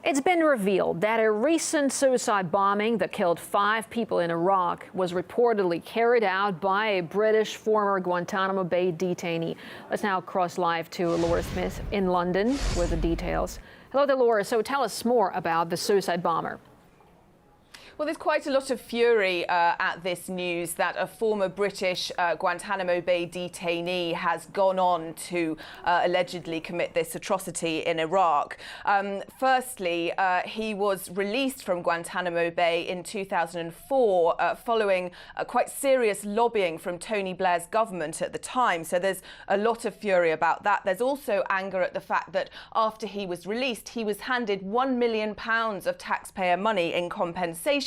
It's been revealed that a recent suicide bombing that killed 5 people in Iraq was reportedly carried out by a British former Guantanamo Bay detainee. Let's now cross live to Laura Smith in London with the details. Hello there, Laura. So tell us more about the suicide bomber. Well, there's quite a lot of fury at this news that a former British Guantanamo Bay detainee has gone on to allegedly commit this atrocity in Iraq. Firstly, he was released from Guantanamo Bay in 2004 following quite serious lobbying from Tony Blair's government at the time. So there's a lot of fury about that. There's also anger at the fact that after he was released, he was handed £1 million of taxpayer money in compensation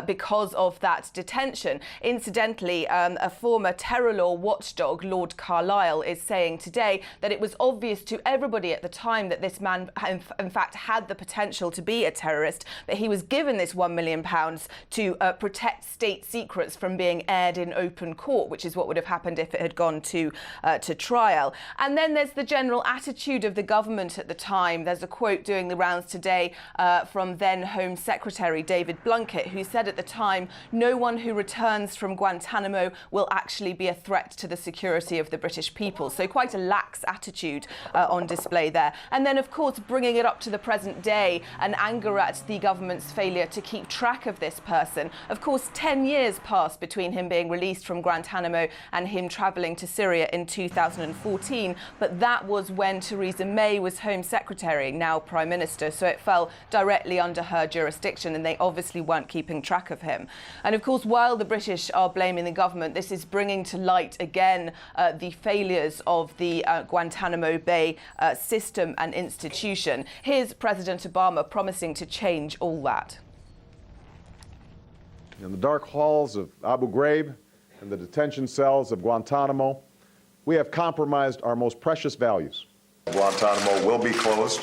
because of that detention. Incidentally, a former terror law watchdog, Lord Carlisle, is saying today that it was obvious to everybody at the time that this man, in fact, had the potential to be a terrorist, that he was given this £1 million to protect state secrets from being aired in open court, which is what would have happened if it had gone to trial. And then there's the general attitude of the government at the time. There's a quote doing the rounds today from then Home Secretary David Blunkett, who said at the time, no one who returns from Guantanamo will actually be a threat to the security of the British people. So quite a lax attitude on display there. And then, of course, bringing it up to the present day, an anger at the government's failure to keep track of this person. Of course, 10 years passed between him being released from Guantanamo and him travelling to Syria in 2014. But that was when Theresa May was Home Secretary, now Prime Minister. So it fell directly under her jurisdiction, and they obviously weren't keeping track of him. And of course, while the British are blaming the government, this is bringing to light again the failures of the Guantanamo Bay system and institution. Here's President Obama promising to change all that. In the dark halls of Abu Ghraib and the detention cells of Guantanamo, we have compromised our most precious values. Guantanamo will be closed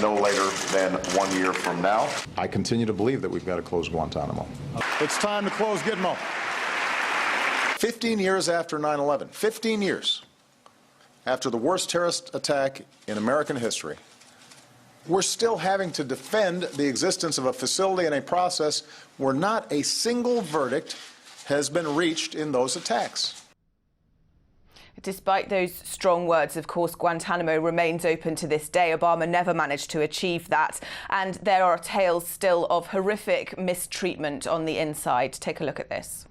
no later than 1 year from now. I continue to believe that we've got to close Guantanamo. It's time to close Gitmo. 15 years after 9/11, 15 years after the worst terrorist attack in American history, we're still having to defend the existence of a facility and a process where not a single verdict has been reached in those attacks. Despite those strong words, of course, Guantanamo remains open to this day. Obama never managed to achieve that. And there are tales still of horrific mistreatment on the inside. Take a look at this.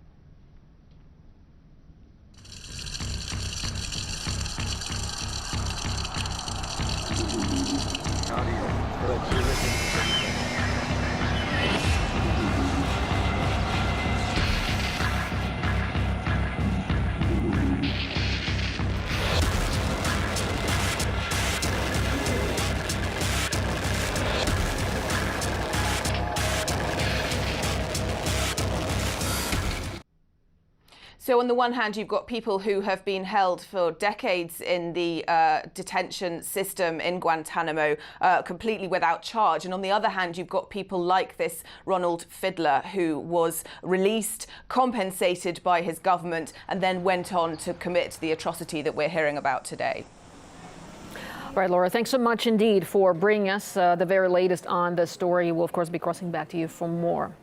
So on the one hand, you've got people who have been held for decades in the detention system in Guantanamo completely without charge. And on the other hand, you've got people like this Ronald Fiddler, who was released, compensated by his government, and then went on to commit the atrocity that we're hearing about today. All right, Laura, thanks so much indeed for bringing us the very latest on the story. We'll, of course, be crossing back to you for more.